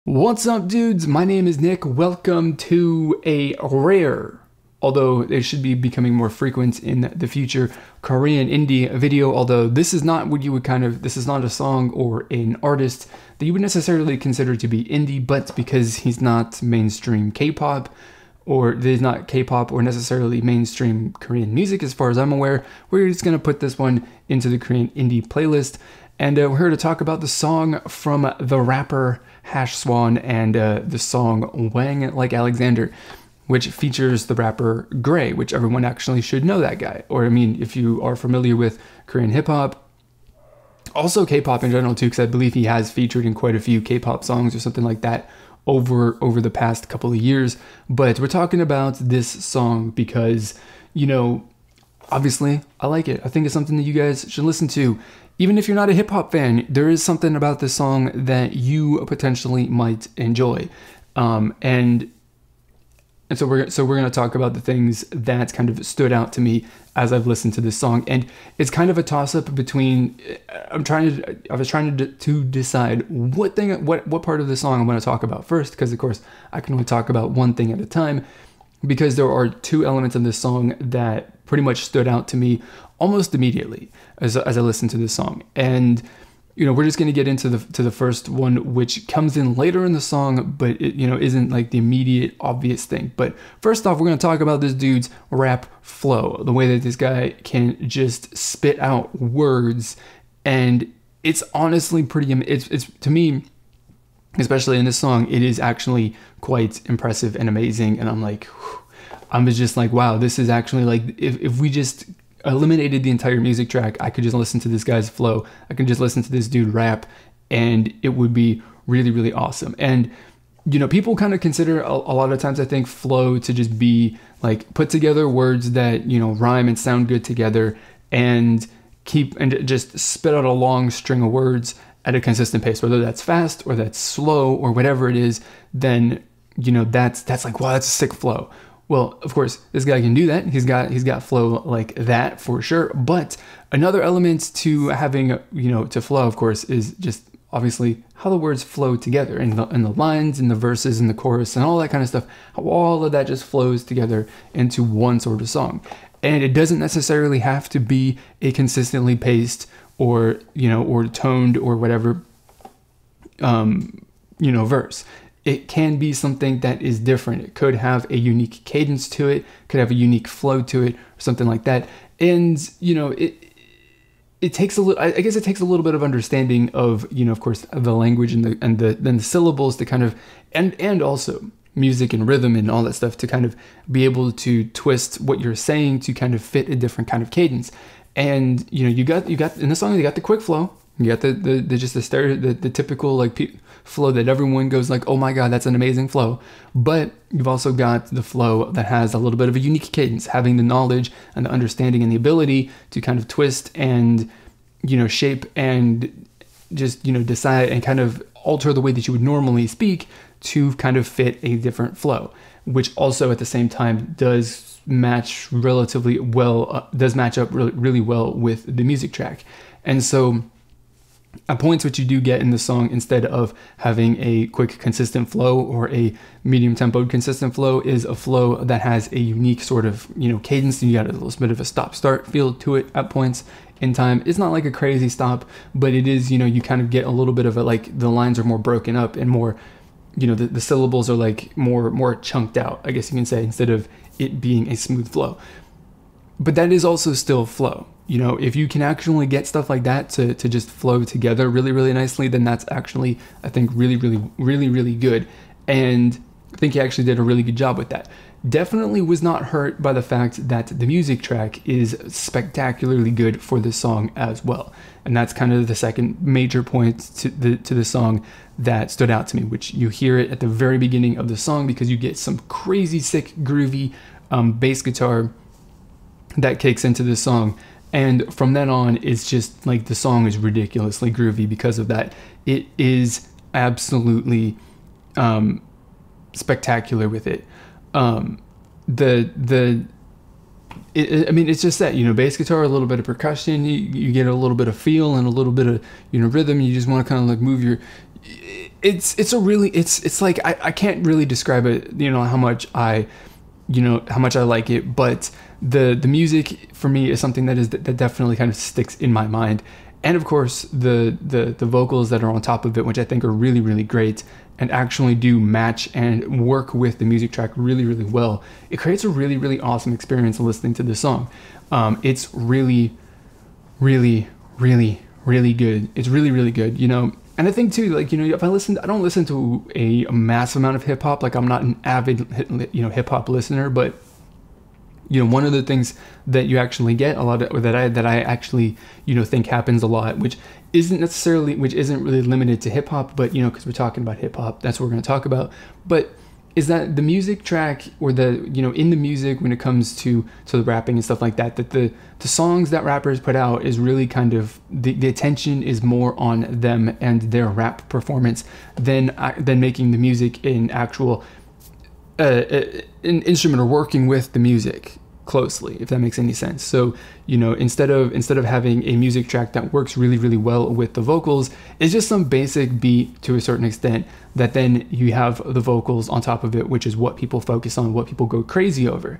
What's up, dudes? My name is Nick. Welcome to a rare, although it should be becoming more frequent in the future, Korean indie video. Although this is not what you would this is not a song or an artist that you would necessarily consider to be indie, but because he's not mainstream K-pop, or there's not K-pop or necessarily mainstream Korean music as far as I'm aware, we're just going to put this one into the Korean indie playlist. And we're here to talk about the song from the rapper Hash Swan and the song Wang Like Alexander, which features the rapper Gray, which everyone actually should know that guy. Or, I mean, if you are familiar with Korean hip-hop, also K-pop in general too, because I believe he has featured in quite a few K-pop songs or something like that over the past couple of years. But we're talking about this song because, you know, obviously I like it. I think it's something that you guys should listen to. Even if you're not a hip-hop fan, there is something about this song that you potentially might enjoy. And so we're going to talk about the things that kind of stood out to me as I've listened to this song. And it's kind of a toss-up between, I was trying to decide what part of the song I'm going to talk about first, because of course I can only talk about one thing at a time, because there are two elements of this song that pretty much stood out to me almost immediately as I listened to this song. And, you know, we're just going to get into the first one, which comes in later in the song, but it, you know, isn't like the immediate obvious thing. But first off, we're going to talk about this dude's rap flow, the way that this guy can just spit out words. And it's honestly pretty, it's to me, especially in this song, it is actually quite impressive and amazing. And I'm like, I'm just like, wow, this is actually like, if we just eliminated the entire music track, I could just listen to this guy's flow. I can just listen to this dude rap, and it would be really, really awesome. And, you know, people kind of consider a lot of times, I think, flow to just be like put together words that, you know, rhyme and sound good together and just spit out a long string of words at a consistent pace, whether that's fast or that's slow or whatever it is. Then, you know, that's like, wow, that's a sick flow. Well, of course, this guy can do that. He's got flow like that for sure. But another element to having, you know, to flow, of course, is just obviously how the words flow together, and the lines and the verses and the chorus and all that kind of stuff. How all of that just flows together into one sort of song. And it doesn't necessarily have to be a consistently paced or, you know, or toned or whatever, you know, verse. It can be something that is different. It could have a unique cadence to it, could have a unique flow to it, or something like that. And, you know, it takes a little, I guess it takes a little bit of understanding of, you know, of course, the language and then the syllables to kind of, and also music and rhythm and all that stuff to kind of be able to twist what you're saying to kind of fit a different kind of cadence. And, you know, you got in the song, you got the quick flow. You got the typical like flow that everyone goes like, oh my God, that's an amazing flow. But you've also got the flow that has a little bit of a unique cadence, having the knowledge and the understanding and the ability to kind of twist and, you know, shape and just, you know, decide and kind of alter the way that you would normally speak to kind of fit a different flow, which also at the same time does match relatively well, does match up really well with the music track. And so at points, what you do get in the song, instead of having a quick consistent flow or a medium tempoed consistent flow, is a flow that has a unique sort of, you know, cadence. And you got a little bit of a stop start feel to it at points in time. It's not like a crazy stop, but it is, you know, you kind of get a little bit of a, like, the lines are more broken up and more, you know, the syllables are like more chunked out, I guess you can say, instead of it being a smooth flow. But that is also still flow. You know, if you can actually get stuff like that to just flow together really, really nicely, then that's actually, I think, really, really, really, really good. And I think he actually did a really good job with that. Definitely was not hurt by the fact that the music track is spectacularly good for this song as well. And that's kind of the second major point to the song that stood out to me, which you hear it at the very beginning of the song, because you get some crazy sick groovy bass guitar that kicks into this song. And from then on, it's just like the song is ridiculously groovy because of that. It is absolutely spectacular with it. I mean, it's just that, you know, bass guitar, a little bit of percussion, you get a little bit of feel and a little bit of, you know, rhythm. You just want to kind of like move it's a really, it's like, I can't really describe it, you know, how much I like it, but the music for me is something that definitely kind of sticks in my mind. And of course the vocals that are on top of it, which I think are really, really great and actually do match and work with the music track really, really well. It creates a really, really awesome experience listening to this song. It's really, really, really, really good. It's really, really good, you know. And I think too, like, you know, if I don't listen to a massive amount of hip hop. Like, I'm not an avid, you know, hip hop listener, but you know, one of the things that you actually get a lot of, or that I actually, you know, think happens a lot, which isn't really limited to hip hop, but you know, because we're talking about hip hop, that's what we're going to talk about. But is that the music track, or the, you know, in the music when it comes to the rapping and stuff like that, that the songs that rappers put out is really kind of the attention is more on them and their rap performance than making the music in actual an instrument or working with the music closely, if that makes any sense. So, you know, instead of having a music track that works really, really well with the vocals, it's just some basic beat to a certain extent that then you have the vocals on top of it, which is what people focus on, what people go crazy over.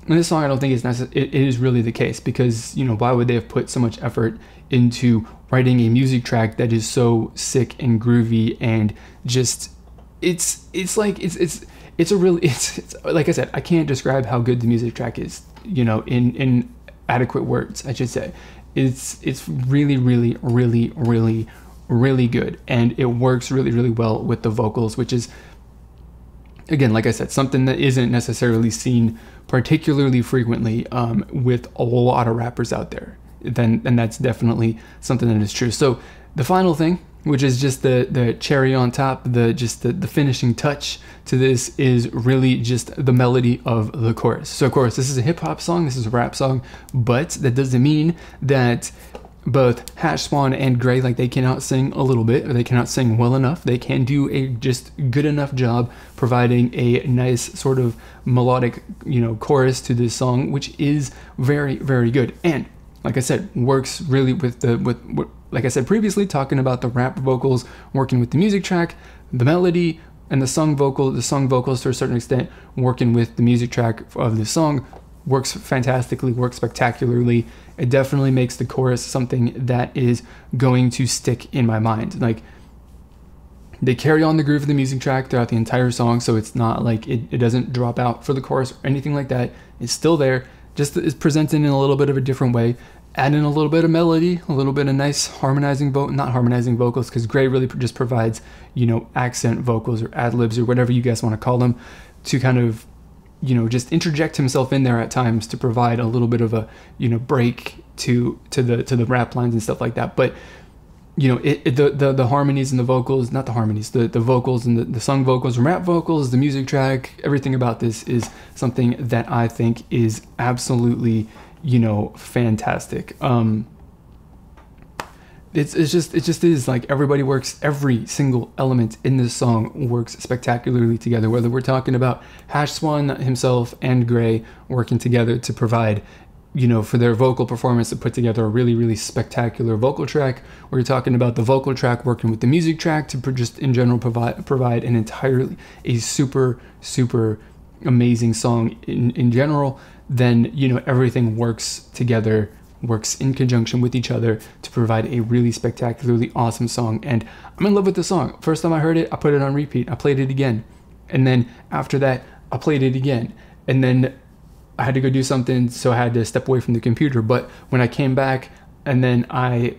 And this song, I don't think it is really the case, because, you know, why would they have put so much effort into writing a music track that is so sick and groovy and just it's like I said, I can't describe how good the music track is, you know, in adequate words, I should say. It's really, really, really, really, really good, and it works really, really well with the vocals, which is, again, like I said, something that isn't necessarily seen particularly frequently with a lot of rappers out there. And that's definitely something that is true. So the final thing, which is just the cherry on top, the finishing touch to this, is really just the melody of the chorus. So of course, this is a hip hop song, this is a rap song, but that doesn't mean that both Hash Swan and Gray, like, they cannot sing a little bit, or they cannot sing well enough. They can do a just good enough job providing a nice sort of melodic, you know, chorus to this song, which is very, very good. And like I said, works really with like I said previously, talking about the rap vocals working with the music track, the melody, and the sung vocals to a certain extent working with the music track of the song, works fantastically, works spectacularly. It definitely makes the chorus something that is going to stick in my mind. Like, they carry on the groove of the music track throughout the entire song, so it's not like it doesn't drop out for the chorus or anything like that. It's still there, just is presented in a little bit of a different way. Add in a little bit of melody, a little bit of nice harmonizing not harmonizing vocals, because Gray really just provides, you know, accent vocals or ad-libs or whatever you guys want to call them, to kind of, you know, just interject himself in there at times to provide a little bit of a, you know, break to the rap lines and stuff like that. But, you know, the harmonies and the vocals, not the harmonies, the vocals and the sung vocals and rap vocals, the music track, everything about this is something that I think is absolutely, you know, fantastic. It just is like, every single element in this song works spectacularly together, whether we're talking about Hash Swan himself and Gray working together to provide, you know, for their vocal performance, to put together a really, really spectacular vocal track, or you're talking about the vocal track working with the music track to just in general provide an entirely a super, super amazing song in general, then, you know, everything works together, works in conjunction with each other to provide a really spectacularly awesome song. And I'm in love with the song. First time I heard it, I put it on repeat. I played it again. And then after that, I played it again. And then I had to go do something, so I had to step away from the computer. But when I came back, and then I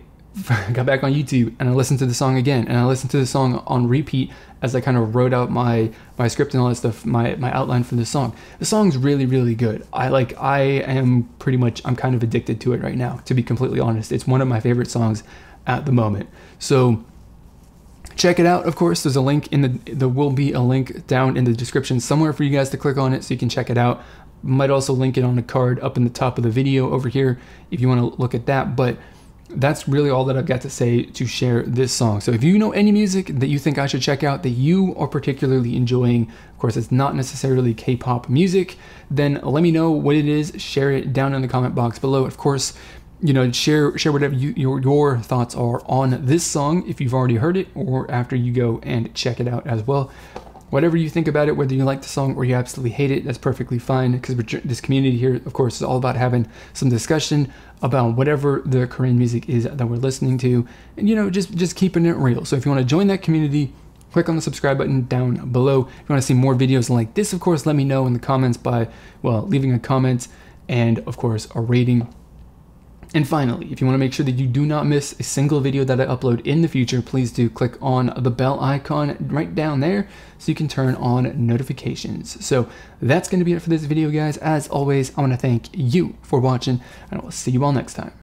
got back on YouTube and I listened to the song again, and I listened to the song on repeat as I kind of wrote out my script and all that stuff, my outline for the song. The song's really, really good. I'm kind of addicted to it right now, to be completely honest. It's one of my favorite songs at the moment. So check it out. Of course, there's a link there will be a link down in the description somewhere for you guys to click on it so you can check it out. Might also link it on a card up in the top of the video over here if you want to look at that. But that's really all that I've got to say to share this song. So if you know any music that you think I should check out that you are particularly enjoying, of course it's not necessarily K-pop music, then let me know what it is. Share it down in the comment box below. Of course, you know, share whatever your thoughts are on this song if you've already heard it, or after you go and check it out as well. Whatever you think about it, whether you like the song or you absolutely hate it, that's perfectly fine, because this community here, of course, is all about having some discussion about whatever the Korean music is that we're listening to, and, you know, just keeping it real. So if you want to join that community, click on the subscribe button down below. If you want to see more videos like this, of course, let me know in the comments by, well, leaving a comment and, of course, a rating. And finally, if you want to make sure that you do not miss a single video that I upload in the future, please do click on the bell icon right down there so you can turn on notifications. So that's going to be it for this video, guys. As always, I want to thank you for watching, and I will see you all next time.